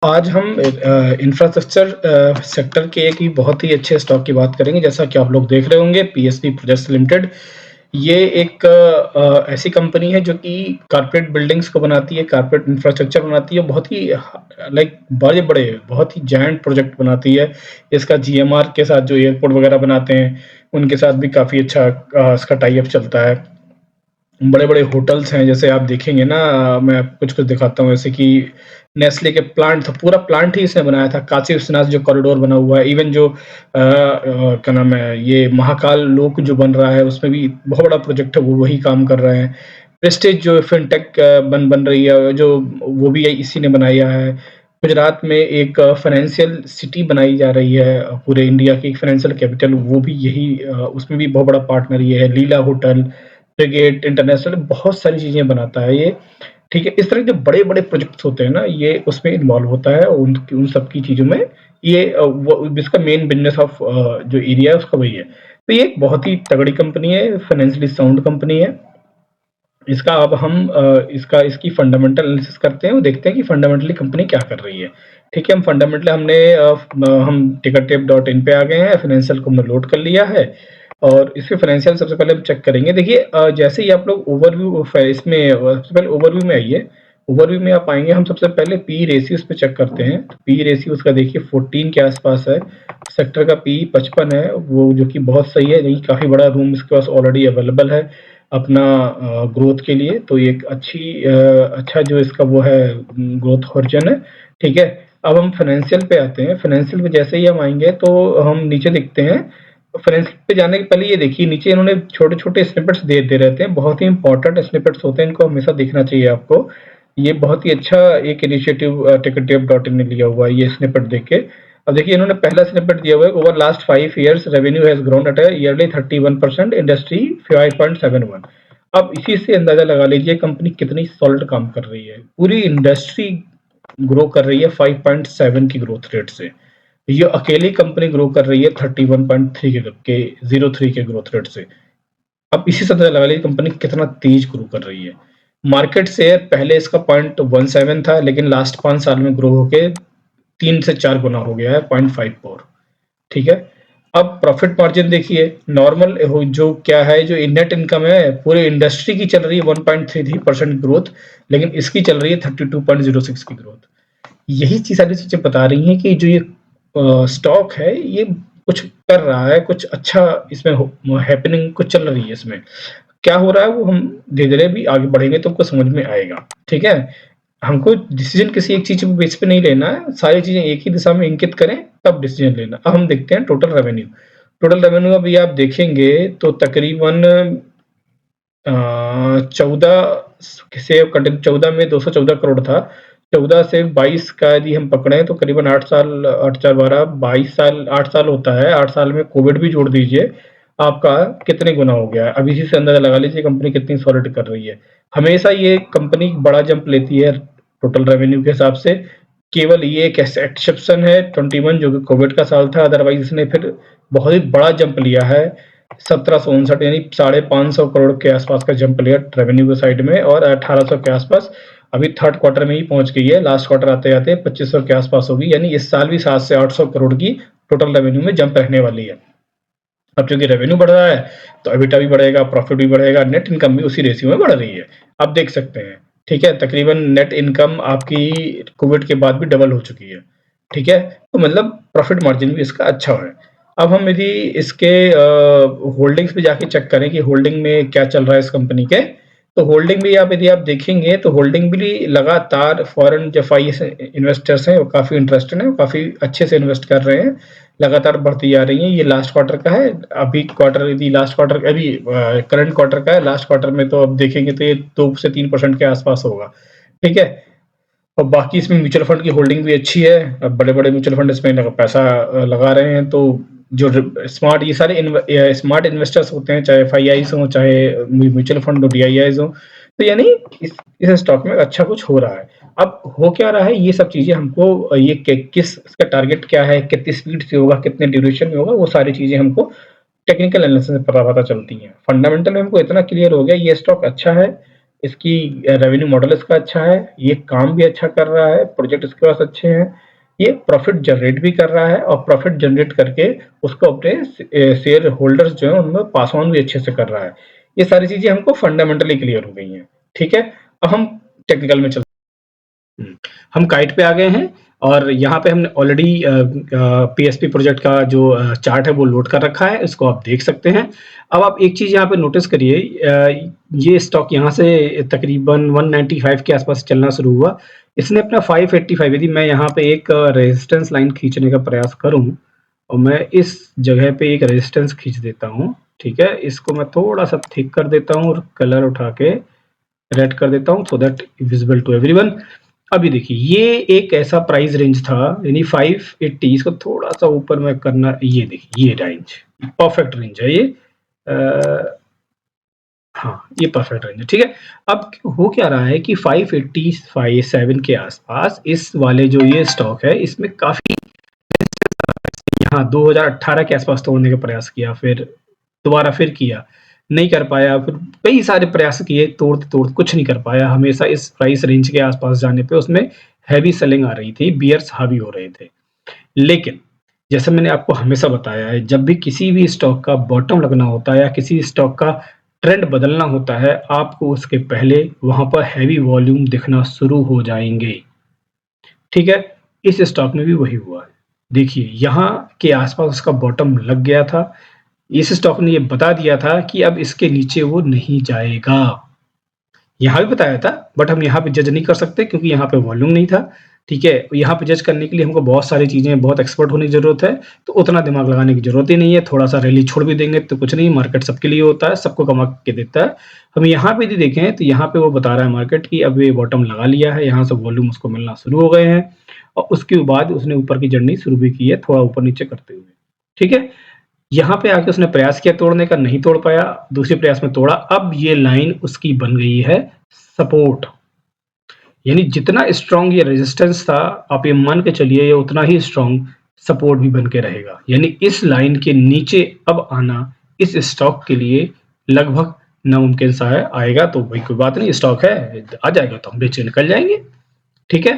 आज हम infrastructure sector के एक ही बहुत ही अच्छे स्टॉक की बात करेंगे। जैसा कि आप लोग देख रहे होंगे, पीएसपी प्रोजेक्ट्स लिमिटेड। ये एक ऐसी कंपनी है जो कि कॉर्पोरेट बिल्डिंग्स को बनाती है, कॉर्पोरेट इंफ्रास्ट्रक्चर बनाती है, बहुत ही लाइक बड़े-बड़े, बहुत ही जायंट प्रोजेक्ट बनाती है। इसका जीएमआर के साथ जो एयरपोर्ट वगैरह बनाते हैं, उनके साथ भी काफ़ी अच्छा इसका टाई अप चलता है। बड़े-बड़े होटल्स हैं, जैसे आप देखेंगे ना, मैं कुछ-कुछ दिखाता हूँ, जैसे कि नेस्ले के प्लांट था, पूरा प्लांट ही इसने बनाया था। काशी विश्वनाथ जो कॉरिडोर बना हुआ है, इवन जो क्या नाम है, ये महाकाल लोक जो बन रहा है, उसमें भी बहुत बड़ा प्रोजेक्ट है, वो वही काम कर रहे हैं। प्रेस्टीज जो फिनटेक बन रही है, जो वो भी इसी ने बनाया है। गुजरात में एक फाइनेंशियल सिटी बनाई जा रही है, पूरे इंडिया की एक फाइनेंशियल कैपिटल, वो भी यही उसमें भी बहुत बड़ा पार्टनर ये है। लीला होटल, फ्रिगेट इंटरनेशनल, बहुत सारी चीज़ें बनाता है ये, ठीक है? इस तरह के जो बड़े-बड़े प्रोजेक्ट्स होते हैं ना, ये उसमें इन्वॉल्व होता है, उन सब की चीज़ों में ये वो इसका मेन बिज़नेस ऑफ जो एरिया है उसका वही है। तो ये एक बहुत ही तगड़ी कंपनी है, फाइनेंशियली साउंड कंपनी है। इसका अब हम इसकी फंडामेंटल एनालिसिस करते हैं और देखते हैं कि फंडामेंटली कंपनी क्या कर रही है। ठीक है? हम tickertape.in पे आ गए हैं, फाइनेंशियल को हमने लोड कर लिया है और इसके फाइनेंशियल सबसे पहले हम चेक करेंगे। देखिए, जैसे ही आप लोग ओवरव्यू सबसे पहले ओवरव्यू में आइए। ओवरव्यू में आप आएँगे, हम सबसे पहले पी रेशियोज़ पे चेक करते हैं। पी रेशियो उसका देखिए 14 के आस-पास है। सेक्टर का पी 55 है, वो जो कि बहुत सही है, नहीं काफ़ी बड़ा रूम इसके पास ऑलरेडी अवेलेबल है अपना ग्रोथ के लिए। तो एक अच्छा जो इसका वो है ग्रोथ हॉरिज़न है, ठीक है? अब हम फाइनेंशियल पे आते हैं। फाइनेंशियल में जैसे ही हम आएँगे तो हम नीचे देखते हैं। फाइनेंशियल पे जाने के पहले ये देखिए, नीचे इन्होंने छोटे-छोटे स्निपेट्स दे दे रहते हैं, बहुत ही इम्पोर्टेंट स्निपेट्स होते हैं, इनको हमेशा देखना चाहिए आपको। ये बहुत ही अच्छा एक इनिशिएटिव tickertape.in ने लिया हुआ है, ये स्निपेट देख के। अब देखिए, इन्होंने पहला स्निपेट दिया हुआ है, over last 5 years revenue has grown at a yearly 31%, industry 5.71। अब इसी से अंदाजा लगा लीजिए कंपनी कितनी सॉलिड काम कर रही है। पूरी इंडस्ट्री ग्रो कर रही है 5.7 की ग्रोथ रेट से। ये अकेली कंपनी ग्रो कर रही है 31.3 के 03 के ग्रोथ रेट से। अब इसी से अंदाजा लगा लीजिए कंपनी कितना तेज ग्रो कर रही है। मार्केट शेयर पहले इसका 0.17 था, लेकिन लास्ट 5 साल में ग्रो होके 3 से 4 गुना हो गया है, 0.54। ठीक है? अब प्रॉफिट मार्जिन देखिए, नॉर्मल हो जो क्या है, जो नेट इनकम है, पूरे इंडस्ट्री की चल रही है 1.33% ग्रोथ, लेकिन इसकी चल रही है 32.06 की ग्रोथ। यही सारी चीज़ें बता रही हैं कि जो ये स्टॉक है, ये कुछ कर रहा है, कुछ अच्छा इसमें हैपनिंग कुछ चल रही है इसमें। क्या हो रहा है वो हम धीरे-धीरे भी आगे बढ़ेंगे तो हमको समझ में आएगा, ठीक है? हमको डिसीज़न किसी एक चीज़ पे बेस पे नहीं लेना है, सारी चीज़ें एक ही दिशा में इंगित करें, तब डिसीज़न लेना। अब हम देखते हैं टोटल रेवेन्यू। टोटल रेवेन्यू अभी आप देखेंगे तो तकरीबन 14 से कंटिन्यू 14 में 214 करोड़ था। 14 से 22 का यदि हम पकड़ें तो करीबन 8 साल, 8 4 12 22 साल, 8 साल होता है। 8 साल में कोविड भी जोड़ दीजिए, आपका कितने गुना हो गया है। अब इसी से अंदाज़ा लगा लीजिए कंपनी कितनी सॉलिड कर रही है। हमेशा ये कंपनी बड़ा जंप लेती है टोटल रेवेन्यू के हिसाब से। केवल ये एक एक्सेप्शन है 21 जो कि कोविड का साल था, अदरवाइज़ इसने फिर बहुत ही बड़ा जंप लिया है। 1759 यानी 550 करोड़ के आसपास का जंप लिया रेवेन्यू के साइड में, और 1800 के आसपास अभी थर्ड क्वार्टर में ही पहुंच गई है। लास्ट क्वार्टर आते आते 2500 के आसपास होगी, यानी इस साल भी 700 से 800 करोड़ की टोटल रेवेन्यू में जंप रहने वाली है। अब चूंकि रेवेन्यू बढ़ रहा है तो एबिटा भी बढ़ेगा, प्रॉफिट भी बढ़ेगा, नेट इनकम भी उसी रेशियो में बढ़ रही है। आप देख सकते हैं, ठीक है? तकरीबन नेट इनकम आपकी कोविड के बाद भी डबल हो चुकी है, ठीक है? तो मतलब प्रॉफिट मार्जिन भी इसका अच्छा है। अब हम यदि इसके होल्डिंग्स पे जाके चेक करें कि होल्डिंग में क्या चल रहा है इस कंपनी के, तो होल्डिंग भी आप यदि आप देखेंगे तो होल्डिंग भी लगातार फॉरेन जो एफआईएस इन्वेस्टर्स हैं वो काफ़ी इंटरेस्टेड हैं, वो काफ़ी अच्छे से इन्वेस्ट कर रहे हैं, लगातार बढ़ती जा रही हैं। ये लास्ट क्वार्टर का है, अभी क्वार्टर यदि लास्ट क्वार्टर अभी करंट क्वार्टर का है, लास्ट क्वार्टर में तो अब देखेंगे तो ये 2 से 3% के आसपास होगा, ठीक है? और बाकी इसमें म्यूचुअल फंड की होल्डिंग भी अच्छी है। अब बड़े-बड़े म्यूचुअल फंड इसमें पैसा लगा रहे हैं, तो जो स्मार्ट ये सारे स्मार्ट इन्वेस्टर्स होते हैं, चाहे एफआईआईज़ हों, चाहे म्यूचुअल फंड हो, डीआईआईज़ हों, तो यानी इस स्टॉक में अच्छा कुछ हो रहा है। अब हो क्या रहा है, ये सब चीज़ें हमको ये किस इसका टारगेट क्या है, कितनी स्पीड से होगा, कितने ड्यूरेशन में होगा, वो सारी चीज़ें हमको टेक्निकल एनालिसिस से पता पता चलती हैं। फंडामेंटल में हमको इतना क्लियर हो गया, ये स्टॉक अच्छा है, इसकी रेवेन्यू मॉडल इसका अच्छा है, ये काम भी अच्छा कर रहा है, प्रोजेक्ट इसके पास अच्छे हैं, ये प्रॉफिट जनरेट भी कर रहा है और प्रॉफिट जनरेट करके उसको अपने शेयर होल्डर्स जो है उनमें पास ऑन भी अच्छे से कर रहा है। ये सारी चीजें हमको फंडामेंटली क्लियर हो गई हैं। ठीक है, अब हम टेक्निकल में चलते हैं। हम काइट पे आ गए हैं और यहाँ पे हमने ऑलरेडी पीएसपी प्रोजेक्ट का जो चार्ट है वो लोड कर रखा है, इसको आप देख सकते हैं। अब आप एक चीज यहाँ पे नोटिस करिए, ये स्टॉक यहाँ से तकरीबन 195 के आसपास चलना शुरू हुआ। इसने अपना 585, यदि मैं यहाँ पे एक रेजिस्टेंस लाइन खींचने का प्रयास करूं और मैं इस जगह पे एक रेजिस्टेंस खींच देता हूं, ठीक है, इसको मैं थोड़ा सा थिक कर देता हूं और कलर उठा के रेड कर देता हूं so that visible to everyone. अभी देखिए ये एक ऐसा प्राइस रेंज था, यानी 580, इसको थोड़ा सा ऊपर में करना, ये देखिए ये रेंज परफेक्ट रेंज है ये। हाँ, ये परफेक्ट रेंज है, ठीक है। अब हो क्या रहा है कि 587 के आसपास इस वाले जो ये स्टॉक है इसमें काफी, यहाँ 2018 के आसपास तोड़ने का प्रयास किया, फिर दोबारा फिर किया, नहीं कर पाया, फिर कई सारे प्रयास किए, तोड़ते तोड़ते कुछ नहीं कर पाया। हमेशा इस प्राइस रेंज के आसपास जाने पे उसमें हैवी सेलिंग आ रही थी, बियर्स हावी हो रहे थे। लेकिन जैसे मैंने आपको हमेशा बताया है, जब भी किसी भी स्टॉक का बॉटम लगना होता है या किसी स्टॉक का ट्रेंड बदलना होता है, आपको उसके पहले वहां पर हैवी वॉल्यूम दिखना शुरू हो जाएंगे। ठीक है, इस स्टॉक में भी वही हुआ है। देखिए यहाँ के आसपास उसका बॉटम लग गया था, इस स्टॉक ने ये बता दिया था कि अब इसके नीचे वो नहीं जाएगा। यहाँ भी बताया था, बट हम यहाँ पे जज नहीं कर सकते क्योंकि यहाँ पे वॉल्यूम नहीं था। ठीक है, यहाँ पे जज करने के लिए हमको बहुत सारी चीजें, बहुत एक्सपर्ट होने की जरूरत है, तो उतना दिमाग लगाने की जरूरत ही नहीं है। थोड़ा सा रैली छोड़ भी देंगे तो कुछ नहीं, मार्केट सबके लिए होता है, सबको कमा के देता है। हम यहाँ पे यदि देखें तो यहाँ पे वो बता रहा है मार्केट की अब ये बॉटम लगा लिया है, यहाँ से वॉल्यूम उसको मिलना शुरू हो गए हैं और उसके बाद उसने ऊपर की जर्नी शुरू भी की है, थोड़ा ऊपर नीचे करते हुए। ठीक है, यहाँ पे आके उसने प्रयास किया तोड़ने का, नहीं तोड़ पाया, दूसरे प्रयास में तोड़ा, अब ये लाइन उसकी बन गई है सपोर्ट। यानी जितना स्ट्रॉन्ग ये रेजिस्टेंस था, आप ये मान के चलिए ये उतना ही स्ट्रॉन्ग सपोर्ट भी बन के रहेगा। यानी इस लाइन के नीचे अब आना इस स्टॉक के लिए लगभग नामुमकिन सा है। आएगा तो भाई कोई बात नहीं, स्टॉक है, आ जाएगा तो हम बेचे निकल जाएंगे। ठीक है,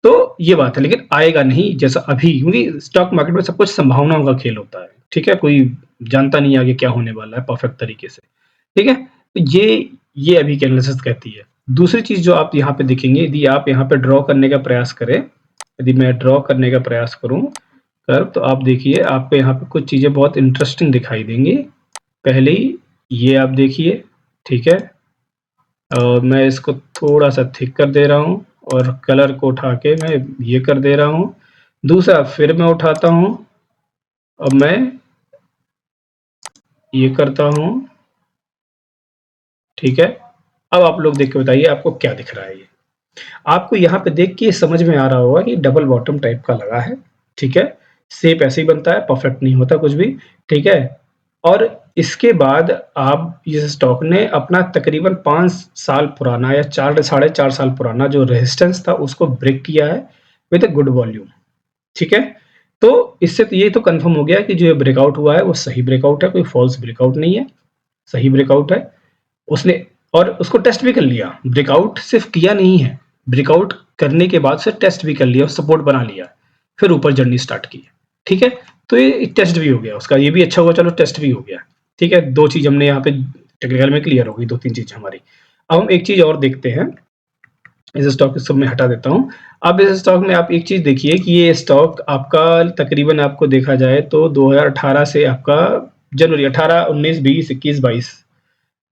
तो ये बात है, लेकिन आएगा नहीं जैसा अभी, क्योंकि स्टॉक मार्केट में सब कुछ संभावनाओं का खेल होता है। ठीक है, कोई जानता नहीं आगे क्या होने वाला है परफेक्ट तरीके से। ठीक है, तो ये अभी की एनालिसिस कहती है। दूसरी चीज जो आप यहाँ पे देखेंगे, यदि आप यहाँ पे ड्रॉ करने का प्रयास करें, यदि मैं ड्रॉ करने का प्रयास करूं कर, तो आप देखिए आपको यहाँ पे कुछ चीजें बहुत इंटरेस्टिंग दिखाई देंगी। पहले ही ये आप देखिए, ठीक है, और मैं इसको थोड़ा सा थिक कर दे रहा हूँ और कलर को उठा के मैं ये कर दे रहा हूँ। दूसरा फिर मैं उठाता हूँ और मैं ये करता हूँ। ठीक है, अब आप लोग देख के बताइए आपको क्या दिख रहा है। ये आपको यहाँ पे देख के समझ में आ रहा होगा कि डबल बॉटम टाइप का लगा है। ठीक है, शेप ऐसे ही बनता है, परफेक्ट नहीं होता कुछ भी। ठीक है, और इसके बाद आप इस स्टॉक ने अपना तकरीबन 5 साल पुराना या 4 साढ़े 4 साल पुराना जो रेजिस्टेंस था उसको ब्रेक किया है विद अ गुड वॉल्यूम। ठीक है, तो इससे तो ये तो कंफर्म हो गया कि जो ये ब्रेकआउट हुआ है वो सही ब्रेकआउट है, कोई फॉल्स ब्रेकआउट नहीं है, सही ब्रेकआउट है उसने। और उसको टेस्ट भी कर लिया, ब्रेकआउट सिर्फ किया नहीं है, ब्रेकआउट करने के बाद से टेस्ट भी कर लिया, सपोर्ट बना लिया, फिर ऊपर जर्नी स्टार्ट की। ठीक है, तो ये टेस्ट भी हो गया उसका, ये भी अच्छा हुआ, चलो टेस्ट भी हो गया। ठीक है, दो चीज हमने यहाँ पे टेक्निकल में क्लियर हो गई, दो तीन चीज हमारी। अब हम एक चीज और देखते हैं, इस स्टॉक को सब में हटा देता हूँ। अब इस स्टॉक में आप एक चीज देखिए कि ये स्टॉक आपका तकरीबन आपको देखा जाए तो 2018 से आपका जनवरी 18, 19, 20, 21,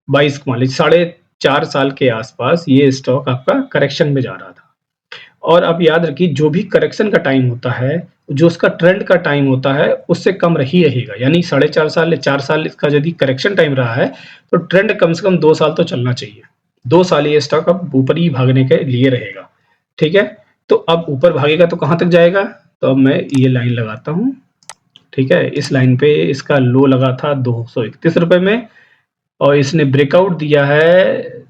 22 मान लीजिए 4.5 साल के आसपास ये स्टॉक आपका करेक्शन में जा रहा था। और आप याद रखिए जो भी करेक्शन का टाइम होता है, जो उसका ट्रेंड का टाइम होता है उससे कम ही रहेगा। यानी 4.5 साल या 4 साल इसका यदि करेक्शन टाइम रहा है तो ट्रेंड कम से कम 2 साल तो चलना चाहिए। 2 साल ये स्टॉक अब ऊपर ही भागने के लिए रहेगा। ठीक है, तो अब ऊपर भागेगा तो कहां तक जाएगा, तो अब मैं ये लाइन लगाता हूं। ठीक है, इस लाइन पे इसका लो लगा था 231 रुपए में और इसने ब्रेकआउट दिया है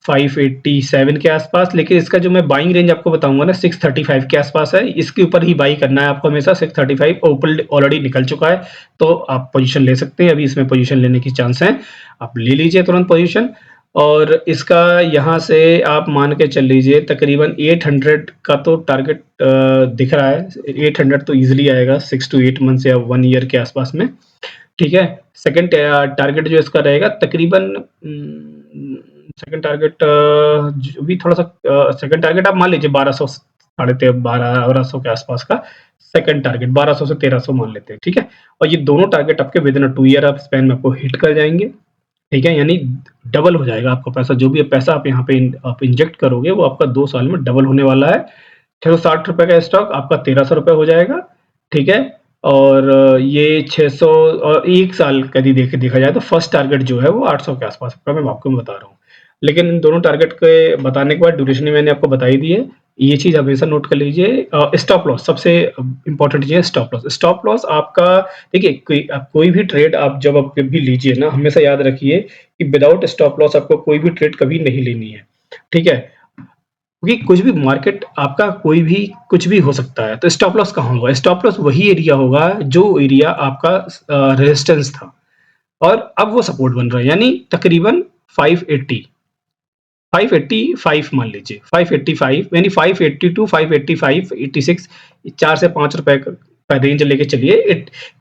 587 के आसपास। लेकिन इसका जो मैं बाइंग रेंज आपको बताऊंगा ना 635 के आसपास है, इसके ऊपर ही बाई करना है आपको हमेशा। 635 ऊपर ऑलरेडी निकल चुका है तो आप पोजीशन ले सकते हैं, अभी इसमें पोजीशन लेने की चांस है, आप ले लीजिए तुरंत पोजीशन। और इसका यहाँ से आप मान के चल लीजिए तकरीबन 800 का तो टारगेट दिख रहा है। 800 तो ईज़िली आएगा 6 टू 8 मंथ्स या 1 ईयर के आसपास में, ठीक है? सेकंड टारगेट जो इसका रहेगा तकरीबन सेकंड टारगेट जो भी थोड़ा-सा सेकंड टारगेट आप मान लीजिए 1200 साढ़े 1200 के आसपास का सेकंड टारगेट 1200 से 1300 मान लेते हैं, ठीक है? और ये दोनों टारगेट आपके विदिन अ 2 ईयर आप स्पैन में आपको हिट कर जाएँगे, ठीक है? यानी डबल हो जाएगा आपका पैसा, जो भी पैसा आप यहाँ पे आप इंजेक्ट करोगे वो आपका 2 साल में डबल होने वाला है। ₹660 का स्टॉक आपका ₹1300 हो जाएगा, ठीक है? और ये 600 और 1 साल यदि देखा जाए तो फर्स्ट टारगेट जो है वो 800 के आसपास का मैं आपको बता रहा हूँ। लेकिन इन दोनों टारगेट के बताने के बाद ड्यूरेशन मैंने आपको बता ही दी है। ये चीज़ हमेशा नोट कर लीजिए। स्टॉप लॉस सबसे इम्पोर्टेंट चीज़ है स्टॉप लॉस। स्टॉप लॉस आपका देखिए कोई भी ट्रेड आप जब आप भी लीजिए ना, हमेशा याद रखिए कि विदाउट स्टॉप लॉस आपको कोई भी ट्रेड कभी नहीं लेनी है, ठीक है? क्योंकि कुछ भी मार्केट आपका कोई भी कुछ भी हो सकता है, तो स्टॉप लॉस कहाँ होगा? स्टॉप लॉस वही एरिया होगा जो एरिया आपका रेजिस्टेंस था और अब वो सपोर्ट बन रहा है, यानी तकरीबन 580 585 मान लीजिए 585 यानी 580 टू 585 86 4 से 5 रुपए का रेंज लेके चलिए।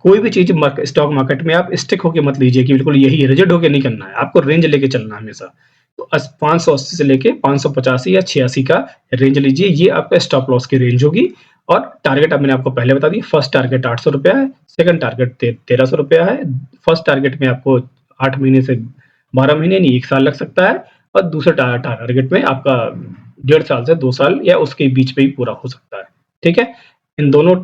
कोई भी चीज स्टॉक मार्केट में आप स्टिक होके मत लीजिए कि बिल्कुल यही रिजिड होके नहीं करना है, आपको रेंज लेके चलना है हमेशा। तो 580 से लेके 585 या 86 का रेंज लीजिए, ये आपका स्टॉप लॉस की रेंज होगी। और टारगेट अब मैंने आपको पहले बता दिया, फर्स्ट टारगेट 800 रुपया है, सेकंड टारगेट 1300 रुपया है। फर्स्ट टारगेट में आपको 8 महीने से 12 महीने यानी 1 साल लग सकता है और दूसरे टारगेट में आपका 1.5 साल से 2 साल या उसके बीच में ही पूरा हो सकता है, ठीक है? इन दोनों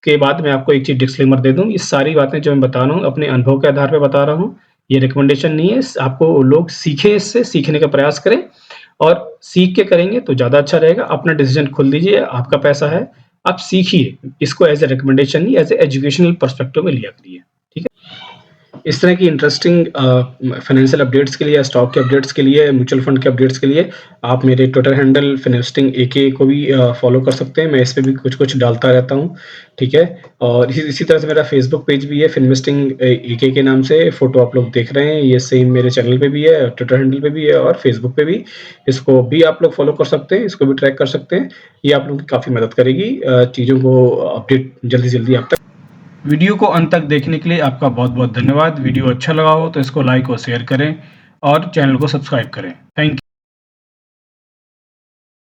के बाद मैं आपको एक चीज़ डिस्क्लेमर दे दूँ, ये सारी बातें जो मैं बता रहा हूँ अपने अनुभव के आधार पे बता रहा हूँ। ये रिकमेंडेशन नहीं है, आपको लोग सीखें, इससे सीखने का प्रयास करें और सीख के करेंगे तो ज़्यादा अच्छा रहेगा। अपना डिसीजन खुद लीजिए, आपका पैसा है, आप सीखिए। इसको एज़ अ रिकमेंडेशन नहीं, एज़ अ एजुकेशनल पर्सपेक्टिव में लिया करिए, ठीक है? इस तरह की इंटरेस्टिंग फाइनेंशियल अपडेट्स के लिए या स्टॉक के अपडेट्स के लिए, म्यूचुअल फंड के अपडेट्स के लिए आप मेरे ट्विटर हैंडल फिनिस्टिंग एके को भी फॉलो कर सकते हैं। मैं इस पे भी कुछ-कुछ डालता रहता हूँ, ठीक है? और इसी तरह से मेरा फेसबुक पेज भी है फिनिस्टिंग एके के नाम से, फ़ोटो आप लोग देख रहे हैं, ये सेम मेरे चैनल पे भी है, ट्विटर हैंडल पे भी है और फेसबुक पे भी। इसको भी आप लोग फॉलो कर सकते हैं, इसको भी ट्रैक कर सकते हैं। ये आप लोगों की काफ़ी मदद करेगी चीज़ों को अपडेट जल्दी से जल्दी आप तक। वीडियो को अंत तक देखने के लिए आपका बहुत-बहुत धन्यवाद। वीडियो अच्छा लगा हो तो इसको लाइक और शेयर करें और चैनल को सब्सक्राइब करें। थैंक